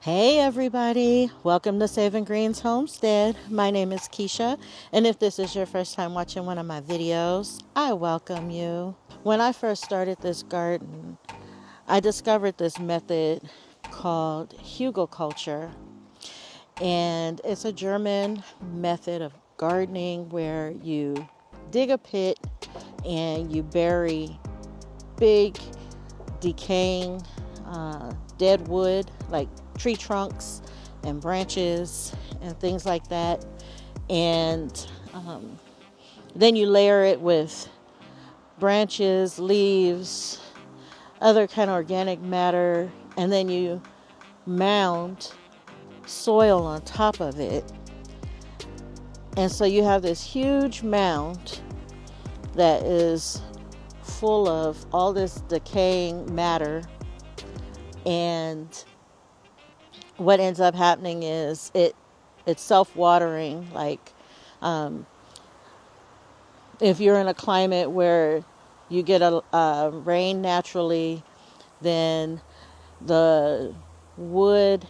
Hey everybody, welcome to Saving Greens Homestead. My name is Keisha, and if this is your first time watching one of my videos, I welcome you. When I first started this garden, I discovered this method called Hugelculture, and it's a German method of gardening where you dig a pit and you bury big decaying dead wood like tree trunks and branches and things like that, and then you layer it with branches, leaves, other kind of organic matter, and then you mound soil on top of it. And so you have this huge mound that is full of all this decaying matter. And what ends up happening is it's self-watering. Like if you're in a climate where you get a rain naturally, then the wood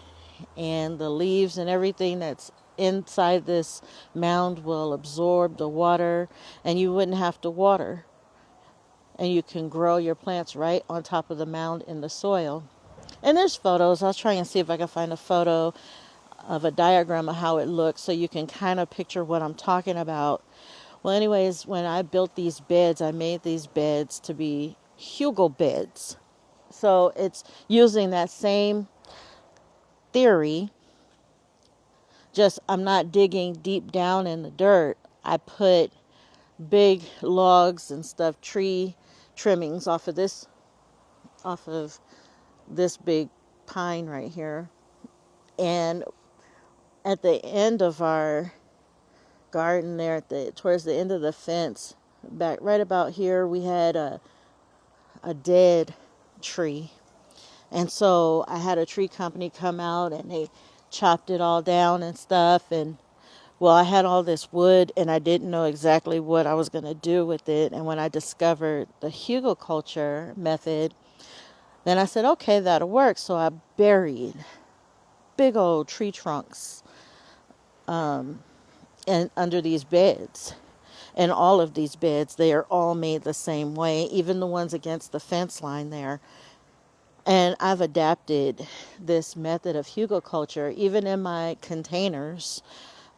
and the leaves and everything that's inside this mound will absorb the water, and you wouldn't have to water, and you can grow your plants right on top of the mound in the soil. And there's photos. I was trying to see if I could find a photo of a diagram of how it looks so you can kind of picture what I'm talking about. Well, anyways, when I built these beds, I made these beds to be Hugelbeds. So it's using that same theory, just I'm not digging deep down in the dirt. I put big logs and stuff, tree trimmings off of this big pine right here. And at the end of our garden there, towards the end of the fence, back right about here, we had a dead tree. And so I had a tree company come out and they chopped it all down and stuff. And well, I had all this wood and I didn't know exactly what I was going to do with it. And when I discovered the hugelculture method, then I said, okay, that'll work. So I buried big old tree trunks and under these beds. And all of these beds, they are all made the same way, even the ones against the fence line there. And I've adapted this method of hugelculture even in my containers.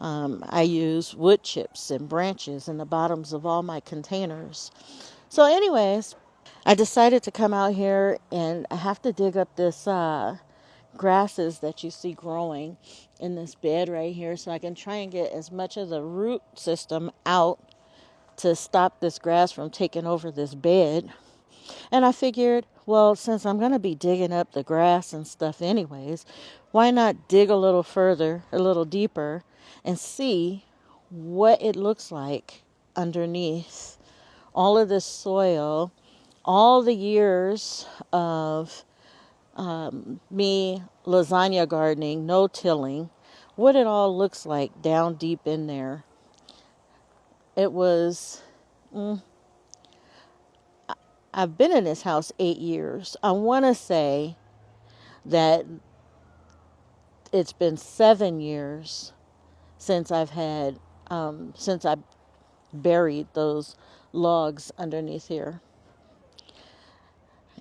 I use wood chips and branches in the bottoms of all my containers. So anyways, I decided to come out here, and I have to dig up this grasses that you see growing in this bed right here so I can try and get as much of the root system out to stop this grass from taking over this bed. And I figured, well, since I'm going to be digging up the grass and stuff anyways, why not dig a little further, a little deeper, and see what it looks like underneath all of this soil, all the years of me lasagna gardening, no tilling, what it all looks like down deep in there. It was, I've been in this house 8 years. I want to say that it's been 7 years since since I buried those logs underneath here.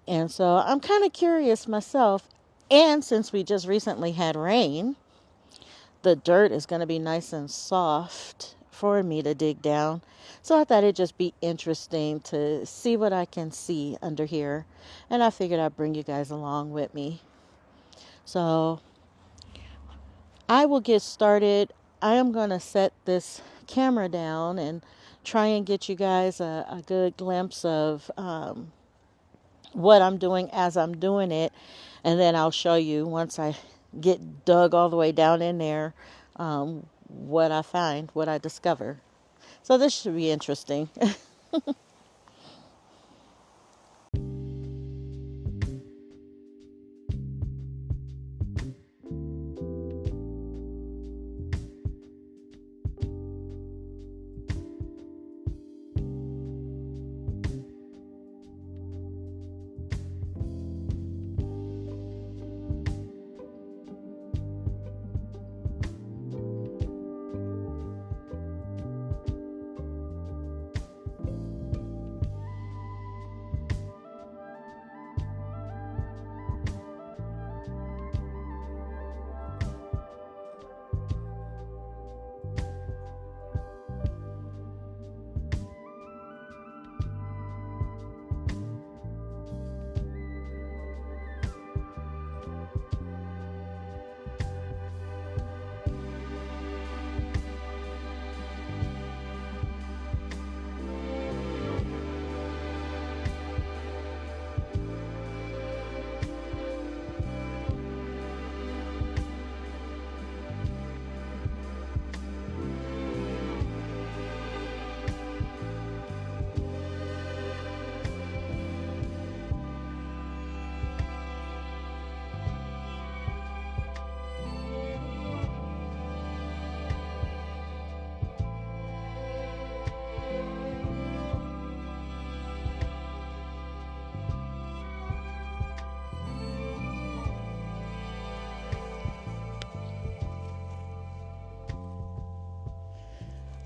And so I'm kind of curious myself. And since we just recently had rain, the dirt is going to be nice and soft for me to dig down. So I thought it'd just be interesting to see what I can see under here. And I figured I'd bring you guys along with me. So I will get started. I am going to set this camera down and try and get you guys a good glimpse of what I'm doing as I'm doing it. And then I'll show you once I get dug all the way down in there what I find, what I discover. So this should be interesting.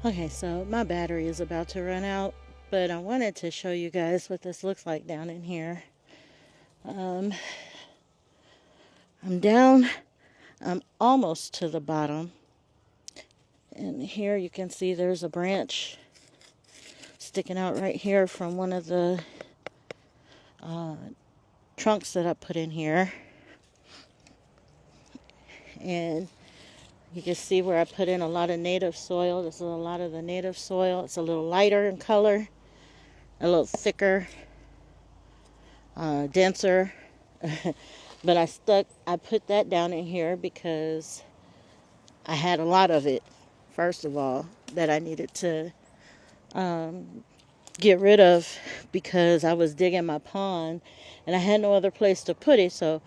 Okay, so my battery is about to run out, but I wanted to show you guys what this looks like down in here. Um, I'm down, I'm almost to the bottom. And here you can see there's a branch sticking out right here from one of the uh, trunks that I put in here. And you can see where I put in a lot of native soil. This is a lot of the native soil. It's a little lighter in color, a little thicker, denser. But I put that down in here because I had a lot of it, first of all, that I needed to get rid of because I was digging my pond and I had no other place to put it. So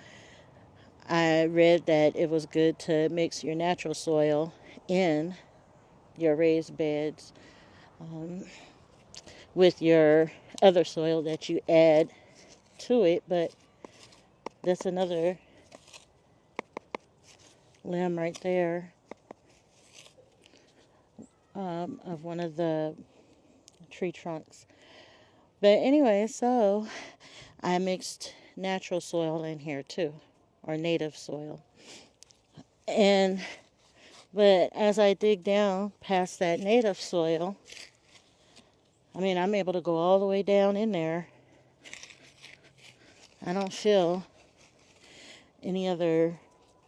I read that it was good to mix your natural soil in your raised beds with your other soil that you add to it. But that's another limb right there of one of the tree trunks. But anyway, so I mixed natural soil in here too, or native soil. But as I dig down past that native soil, I'm able to go all the way down in there. I don't feel any other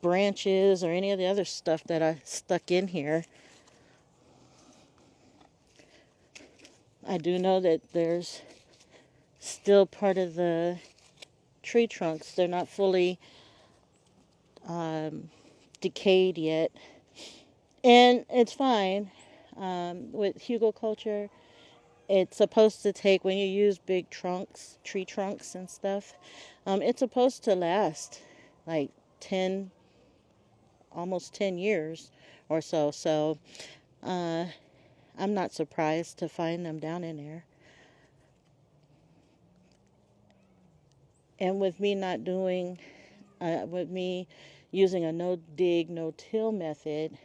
branches or any of the other stuff that I stuck in here. I do know that there's still part of the tree trunks. They're not fully decayed yet. And it's fine. With Hugelculture, it's supposed to take, when you use big trunks, tree trunks and stuff, it's supposed to last like 10, almost 10 years or so. So I'm not surprised to find them down in there. And with me not doing, with me using a no dig, no till method,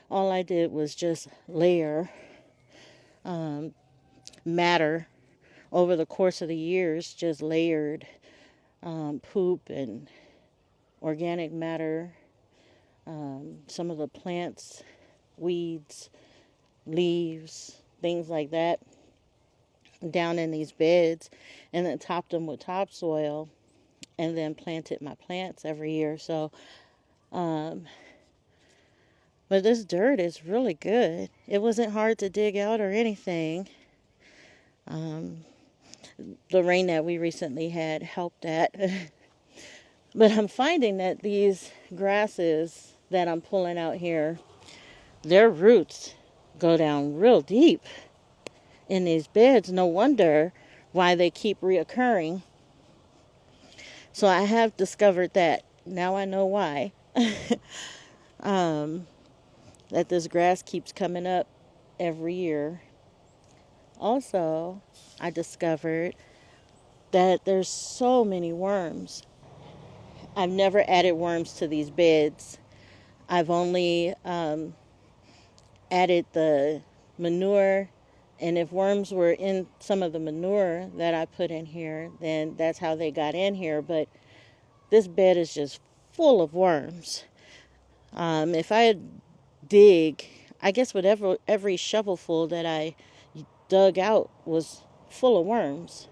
all I did was just layer matter over the course of the years, just layered poop and organic matter, some of the plants, weeds, leaves, things like that, down in these beds, and then topped them with topsoil, and then planted my plants every year. So, but this dirt is really good. It wasn't hard to dig out or anything. The rain that we recently had helped that. But I'm finding that these grasses that I'm pulling out here, their roots go down real deep in these beds. No wonder why they keep reoccurring. So I have discovered that. Now I know why. That this grass keeps coming up every year. Also, I discovered that there's so many worms. I've never added worms to these beds. I've only added the manure, and if worms were in some of the manure that I put in here, then that's how they got in here. But this bed is just full of worms. If I dig, I guess whatever every shovelful that I dug out was full of worms.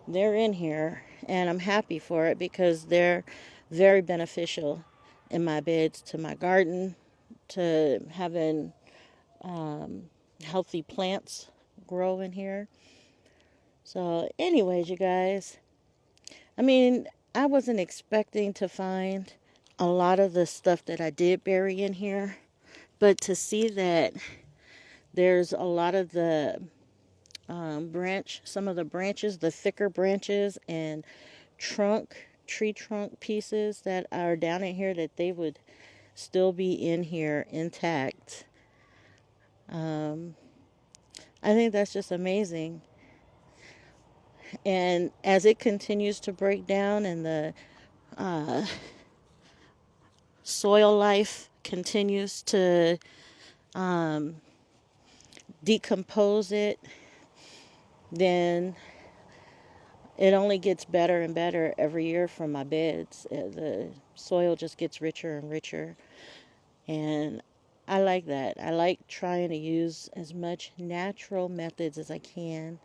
They're in here, and I'm happy for it because they're very beneficial in my beds, to my garden, to having healthy plants grow in here. So anyways, you guys, I wasn't expecting to find a lot of the stuff that I did bury in here, but to see that there's a lot of the some of the branches, the thicker branches and tree trunk pieces that are down in here, that they would still be in here intact. I think that's just amazing. And as it continues to break down and the soil life continues to decompose it, then it only gets better and better every year from my beds. The soil just gets richer and richer. And I like that. I like trying to use as much natural methods as I can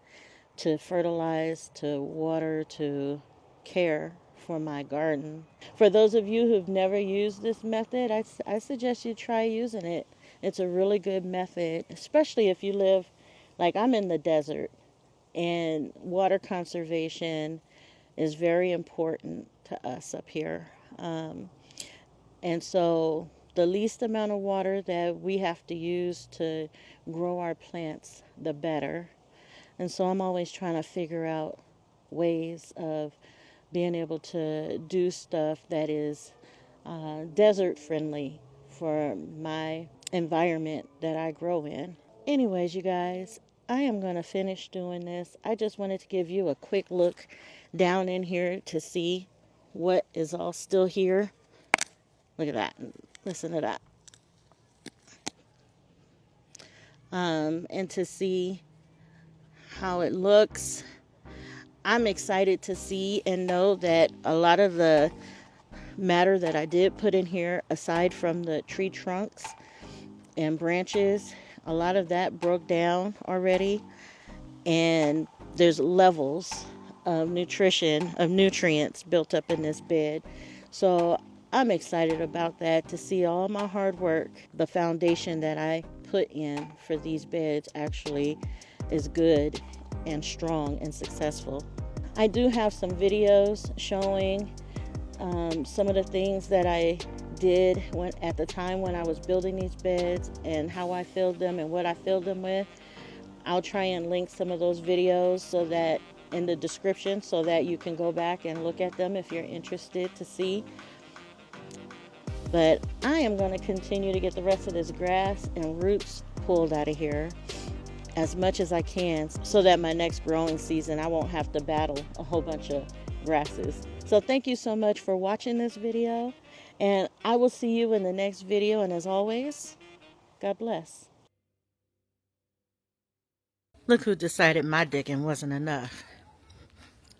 to fertilize, to water, to care for my garden. For those of you who've never used this method, I suggest you try using it. It's a really good method, especially if you live, like I'm in the desert, and water conservation is very important to us up here. And so the least amount of water that we have to use to grow our plants, the better. And so I'm always trying to figure out ways of being able to do stuff that is desert friendly for my environment that I grow in. Anyways, you guys, I am going to finish doing this. I just wanted to give you a quick look down in here to see what is all still here. Look at that. Listen to that. And to see how it looks. I'm excited to see and know that a lot of the matter that I did put in here, aside from the tree trunks and branches, a lot of that broke down already. And there's levels of nutrition, of nutrients built up in this bed. So I'm excited about that, to see all my hard work, the foundation that I put in for these beds actually is good and strong and successful. I do have some videos showing some of the things that I did at the time when I was building these beds, and how I filled them and what I filled them with. I'll try and link some of those videos so that in the description, so that you can go back and look at them if you're interested to see. But I am going to continue to get the rest of this grass and roots pulled out of here as much as I can, so that my next growing season I won't have to battle a whole bunch of grasses. So thank you so much for watching this video, and I will see you in the next video. And as always, God bless. Look who decided my digging wasn't enough.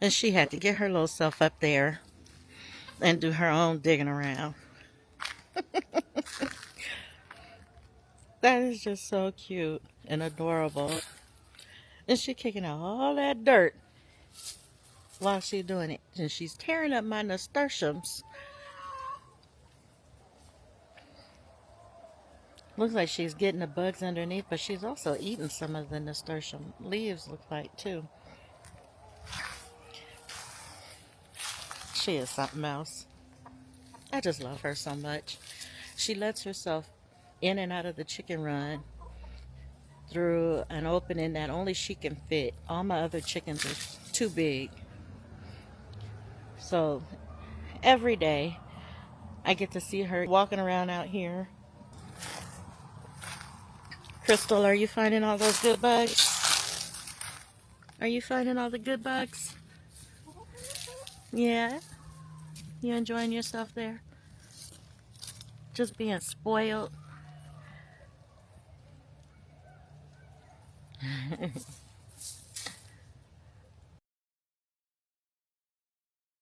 And she had to get her little self up there and do her own digging around. That is just so cute and adorable. And she kicking out all that dirt while she's doing it. And she's tearing up my nasturtiums. Looks like she's getting the bugs underneath, but she's also eating some of the nasturtium leaves, look like, too. She is something else. I just love her so much. She lets herself in and out of the chicken run through an opening that only she can fit. All my other chickens are too big. So every day I get to see her walking around out here. Crystal, are you finding all those good bugs? Are you finding all the good bugs? Yeah? You enjoying yourself there? Just being spoiled?